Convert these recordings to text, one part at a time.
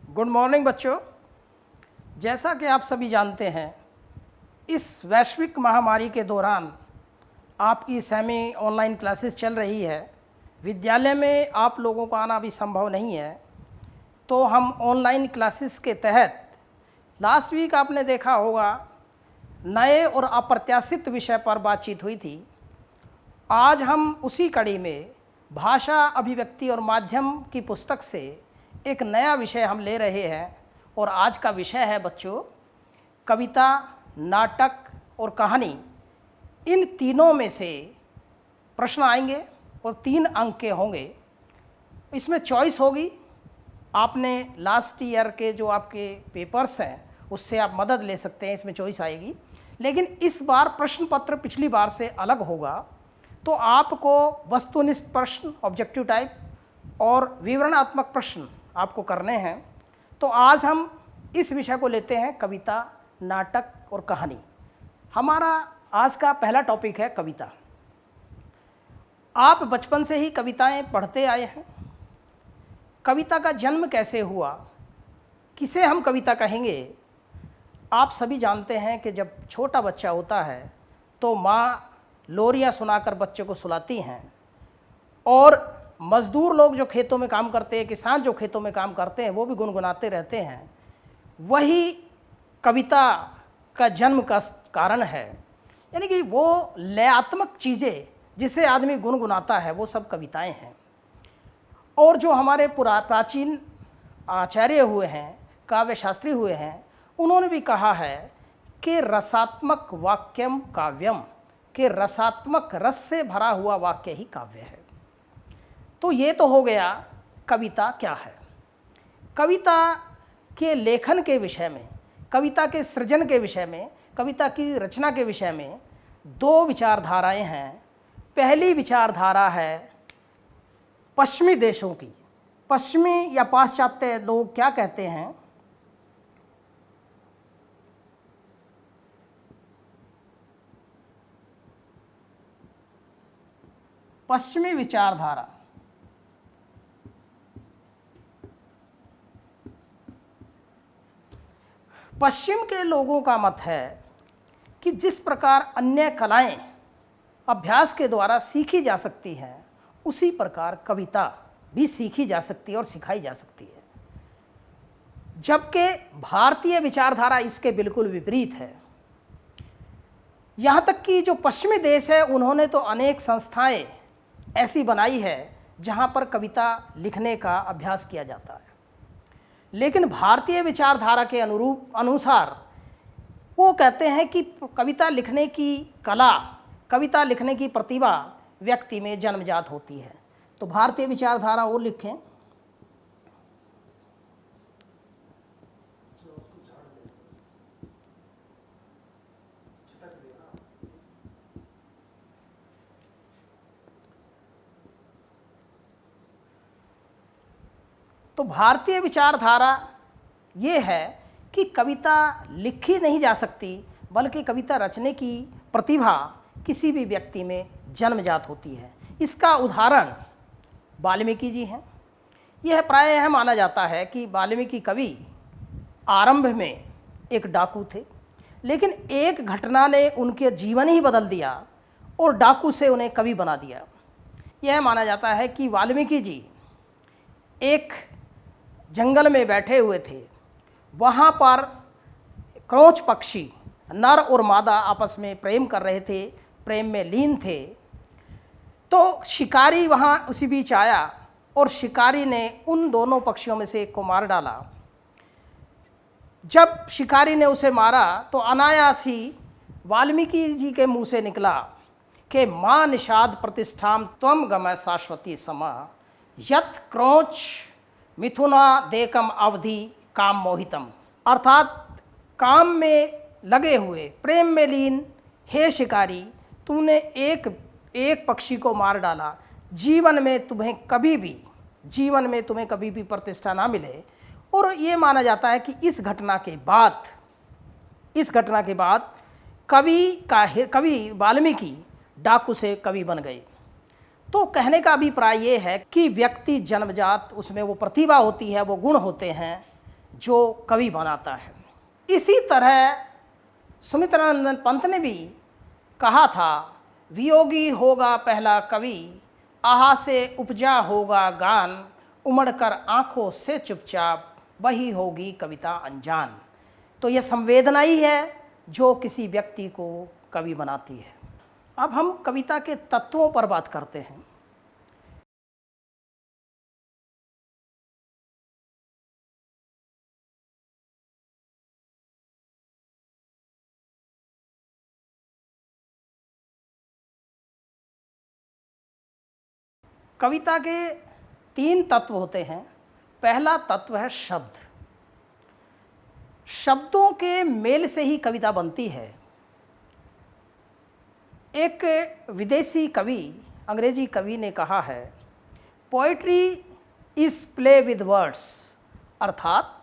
Good morning बच्चों। जैसा कि आप सभी जानते हैं, इस वैश्विक महामारी के दौरान आपकी सेमी ऑनलाइन क्लासेस चल रही है। विद्यालय में आप लोगों का आना भी संभव नहीं है, तो हम ऑनलाइन क्लासेस के तहत लास्ट वीक आपने देखा होगा नए और अप्रत्याशित विषय पर बातचीत हुई थी। आज हम उसी कड़ी में भाषा, अभिव्यक्ति और माध्यम की पुस्तक से एक नया विषय हम ले रहे हैं और आज का विषय है बच्चों कविता, नाटक और कहानी। इन तीनों में से प्रश्न आएंगे और 3 अंक के होंगे। इसमें चॉइस होगी। आपने लास्ट ईयर के जो आपके पेपर्स हैं उससे आप मदद ले सकते हैं, इसमें चॉइस आएगी। लेकिन इस बार प्रश्न पत्र पिछली बार से अलग होगा, तो आपको वस्तुनिष्ठ प्रश्न, ऑब्जेक्टिव टाइप और विवरणात्मक प्रश्न आपको करने हैं। तो आज हम इस विषय को लेते हैं कविता, नाटक और कहानी। हमारा आज का पहला टॉपिक है कविता। आप बचपन से ही कविताएं पढ़ते आए हैं। कविता का जन्म कैसे हुआ, किसे हम कविता कहेंगे? आप सभी जानते हैं कि जब छोटा बच्चा होता है तो माँ लोरियाँ सुनाकर बच्चे को सुलाती हैं, और मज़दूर लोग जो खेतों में काम करते हैं, किसान जो खेतों में काम करते हैं, वो भी गुनगुनाते रहते हैं। वही कविता का जन्म का कारण है। यानी कि वो लयात्मक चीज़ें जिसे आदमी गुनगुनाता है वो सब कविताएं हैं। और जो हमारे प्राचीन आचार्य हुए हैं, काव्य शास्त्री हुए हैं, उन्होंने भी कहा है कि रसात्मक वाक्यम काव्यम, कि रसात्मक रस से भरा हुआ वाक्य ही काव्य है। तो ये तो हो गया कविता क्या है। कविता के लेखन के विषय में, कविता के सृजन के विषय में, कविता की रचना के विषय में 2 विचारधाराएं हैं। पहली विचारधारा है पश्चिमी देशों की। पश्चिमी या पाश्चात्य लोग क्या कहते हैं? पश्चिमी विचारधारा। पश्चिम के लोगों का मत है कि जिस प्रकार अन्य कलाएं अभ्यास के द्वारा सीखी जा सकती हैं, उसी प्रकार कविता भी सीखी जा सकती है और सिखाई जा सकती है। जबकि भारतीय विचारधारा इसके बिल्कुल विपरीत है। यहाँ तक कि जो पश्चिमी देश है, उन्होंने तो अनेक संस्थाएं ऐसी बनाई है जहाँ पर कविता लिखने का अभ्यास किया जाता है। लेकिन भारतीय विचारधारा के अनुसार वो कहते हैं कि कविता लिखने की कला, कविता लिखने की प्रतिभा व्यक्ति में जन्मजात होती है। तो भारतीय विचारधारा वो लिखें। तो भारतीय विचारधारा ये है कि कविता लिखी नहीं जा सकती, बल्कि कविता रचने की प्रतिभा किसी भी व्यक्ति में जन्मजात होती है। इसका उदाहरण वाल्मीकि जी हैं। यह प्रायः माना जाता है कि वाल्मीकि कवि आरंभ में एक डाकू थे, लेकिन एक घटना ने उनके जीवन ही बदल दिया और डाकू से उन्हें कवि बना दिया। यह माना जाता है कि वाल्मीकि जी एक जंगल में बैठे हुए थे। वहाँ पर क्रोच पक्षी, नर और मादा आपस में प्रेम कर रहे थे, प्रेम में लीन थे। तो शिकारी वहाँ उसी बीच आया और शिकारी ने उन दोनों पक्षियों में से एक को मार डाला। जब शिकारी ने उसे मारा तो अनायास ही वाल्मीकि जी के मुँह से निकला कि माँ निषाद प्रतिष्ठाम त्वम गमय शाश्वती समा यत क्रोच मिथुना देकम अवधि काम मोहितम। अर्थात काम में लगे हुए, प्रेम में लीन हे शिकारी, तूने एक पक्षी को मार डाला। जीवन में तुम्हें कभी भी प्रतिष्ठा ना मिले। और ये माना जाता है कि इस घटना के बाद कवि वाल्मीकि डाकू से कवि बन गए। तो कहने का अभिप्राय ये है कि व्यक्ति जन्मजात, उसमें वो प्रतिभा होती है, वो गुण होते हैं जो कवि बनाता है। इसी तरह सुमित्रानंद पंत ने भी कहा था, वियोगी होगा पहला कवि, आहा से उपजा होगा गान, उमड़कर आँखों से चुपचाप वही होगी कविता अनजान। तो यह संवेदना ही है जो किसी व्यक्ति को कवि बनाती है। अब हम कविता के तत्वों पर बात करते हैं। कविता के 3 तत्व होते हैं। पहला तत्व है शब्द। शब्दों के मेल से ही कविता बनती है। एक विदेशी कवि, अंग्रेजी कवि ने कहा है, poetry is play with words, अर्थात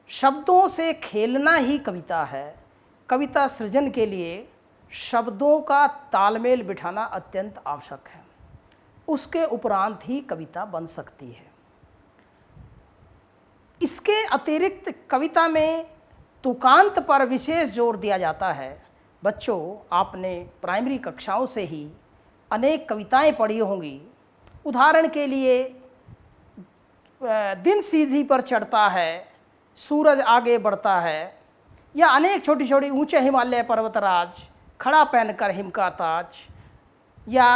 शब्दों से खेलना ही कविता है। कविता सृजन के लिए शब्दों का तालमेल बिठाना अत्यंत आवश्यक है, उसके उपरांत ही कविता बन सकती है। इसके अतिरिक्त कविता में तुकांत पर विशेष जोर दिया जाता है। बच्चों, आपने प्राइमरी कक्षाओं से ही अनेक कविताएं पढ़ी होंगी। उदाहरण के लिए, दिन सीढ़ी पर चढ़ता है, सूरज आगे बढ़ता है, या अनेक छोटी छोटी ऊंचे हिमालय पर्वतराज, खड़ा पहनकर हिम का ताज, या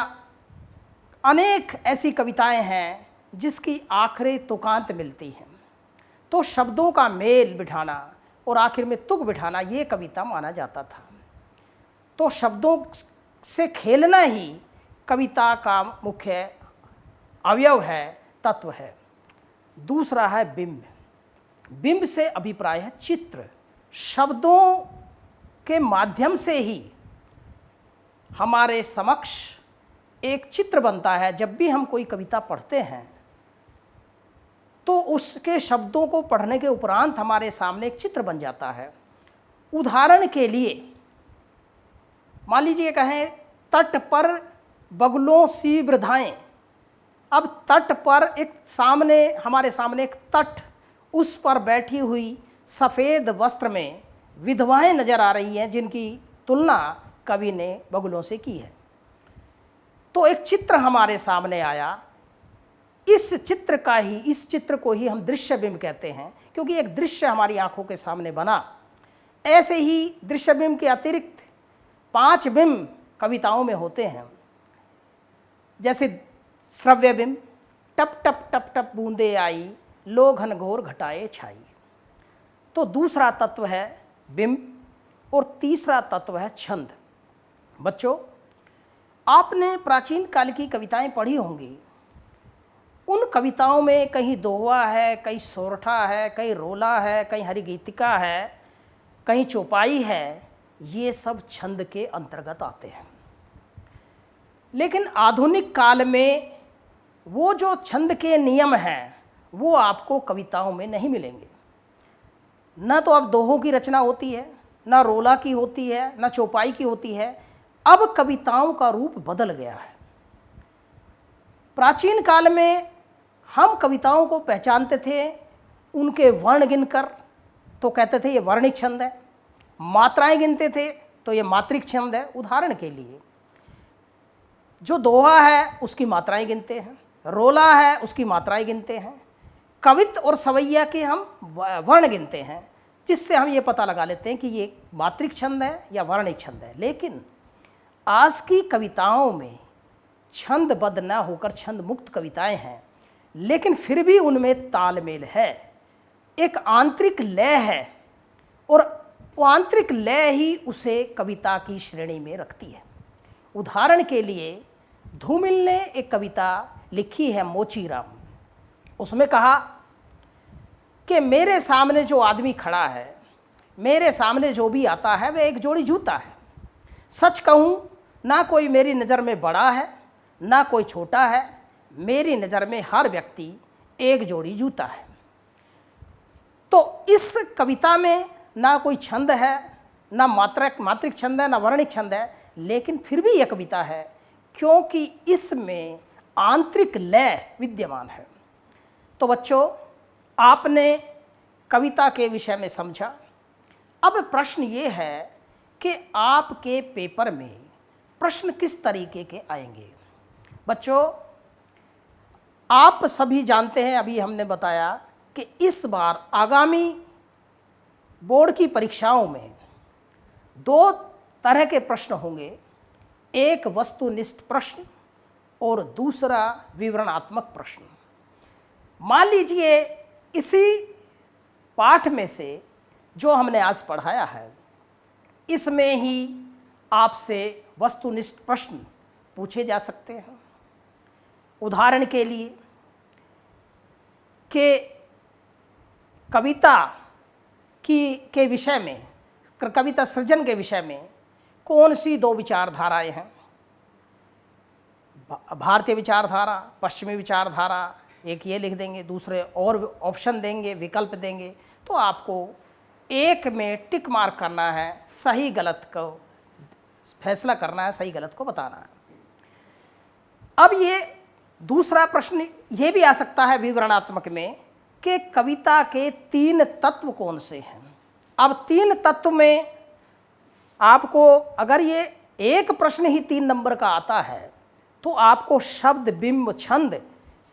अनेक ऐसी कविताएं हैं जिसकी आखिरी तुकांत मिलती हैं। तो शब्दों का मेल बिठाना और आखिर में तुक बिठाना ये कविता माना जाता था। तो शब्दों से खेलना ही कविता का मुख्य अवयव है, तत्व है। दूसरा है बिंब। बिंब से अभिप्राय है चित्र। शब्दों के माध्यम से ही हमारे समक्ष एक चित्र बनता है। जब भी हम कोई कविता पढ़ते हैं तो उसके शब्दों को पढ़ने के उपरांत हमारे सामने एक चित्र बन जाता है। उदाहरण के लिए मान लीजिए कहें, तट पर बगुलों सी वृद्धाएं। अब तट पर हमारे सामने एक तट, उस पर बैठी हुई सफ़ेद वस्त्र में विधवाएं नज़र आ रही हैं, जिनकी तुलना कवि ने बगुलों से की है। तो एक चित्र हमारे सामने आया। इस चित्र को ही हम दृश्य बिंब कहते हैं, क्योंकि एक दृश्य हमारी आंखों के सामने बना। ऐसे ही दृश्य बिंब के अतिरिक्त 5 बिंब कविताओं में होते हैं। जैसे श्रव्य बिंब, टप टप टप टप बूंदे आई, लो घनघोर घटाए छाई। तो दूसरा तत्व है बिंब और तीसरा तत्व है छंद। बच्चों, आपने प्राचीन काल की कविताएं पढ़ी होंगी। उन कविताओं में कहीं दोहा है, कहीं सोरठा है, कहीं रोला है, कहीं हरिगीतिका है, कहीं चौपाई है। ये सब छंद के अंतर्गत आते हैं। लेकिन आधुनिक काल में वो जो छंद के नियम हैं वो आपको कविताओं में नहीं मिलेंगे। न तो अब दोहों की रचना होती है, न रोला की होती है, न चौपाई की होती है। अब कविताओं का रूप बदल गया है। प्राचीन काल में हम कविताओं को पहचानते थे उनके वर्ण गिनकर, तो कहते थे ये वर्णिक छंद है। मात्राएं गिनते थे तो ये मात्रिक छंद है। उदाहरण के लिए, जो दोहा है उसकी मात्राएं गिनते हैं, रोला है उसकी मात्राएं गिनते हैं, कवित्त और सवैया के हम वर्ण गिनते हैं, जिससे हम ये पता लगा लेते हैं कि ये मात्रिक छंद है या वर्णिक छंद है। लेकिन आज की कविताओं में छंदबद्ध न होकर छंद मुक्त कविताएं हैं, लेकिन फिर भी उनमें तालमेल है, एक आंतरिक लय है, और वो आंतरिक लय ही उसे कविता की श्रेणी में रखती है। उदाहरण के लिए, धूमिल ने एक कविता लिखी है मोचीराम। उसमें कहा कि मेरे सामने जो आदमी खड़ा है, मेरे सामने जो भी आता है, वह एक जोड़ी जूता है। सच कहूँ, ना कोई मेरी नज़र में बड़ा है ना कोई छोटा है, मेरी नज़र में हर व्यक्ति एक जोड़ी जूता है। तो इस कविता में ना कोई छंद है, ना मात्रिक छंद है, ना वर्णिक छंद है, लेकिन फिर भी यह कविता है क्योंकि इसमें आंतरिक लय विद्यमान है। तो बच्चों, आपने कविता के विषय में समझा। अब प्रश्न ये है कि आपके पेपर में प्रश्न किस तरीके के आएंगे। बच्चों, आप सभी जानते हैं, अभी हमने बताया कि इस बार आगामी बोर्ड की परीक्षाओं में 2 तरह के प्रश्न होंगे, एक वस्तुनिष्ठ प्रश्न और दूसरा विवरणात्मक प्रश्न। मान लीजिए इसी पाठ में से जो हमने आज पढ़ाया है, इसमें ही आपसे वस्तुनिष्ठ प्रश्न पूछे जा सकते हैं। उदाहरण के लिए कि कविता के विषय में, कविता सृजन के विषय में कौन सी 2 विचारधाराएं हैं, भारतीय विचारधारा, पश्चिमी विचारधारा, एक ये लिख देंगे, दूसरे और ऑप्शन देंगे, विकल्प देंगे, तो आपको एक में टिक मार्क करना है, सही गलत को फैसला करना है, सही गलत को बताना है। अब ये दूसरा प्रश्न ये भी आ सकता है विवरणात्मक में कि कविता के 3 तत्व कौन से हैं। अब 3 तत्व में आपको अगर ये एक प्रश्न ही 3 नंबर का आता है तो आपको शब्द, बिंब, छंद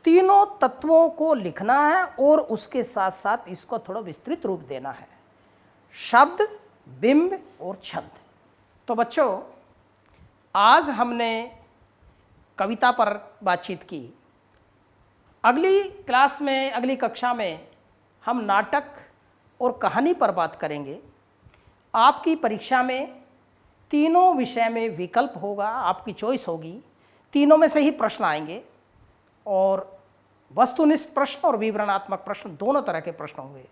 तीनों तत्वों को लिखना है और उसके साथ साथ इसको थोड़ा विस्तृत रूप देना है, शब्द, बिंब और छंद। तो बच्चों, आज हमने कविता पर बातचीत की। अगली क्लास में, अगली कक्षा में हम नाटक और कहानी पर बात करेंगे। आपकी परीक्षा में तीनों विषय में विकल्प होगा, आपकी चॉइस होगी, तीनों में से ही प्रश्न आएंगे और वस्तुनिष्ठ प्रश्न और विवरणात्मक प्रश्न दोनों तरह के प्रश्न होंगे।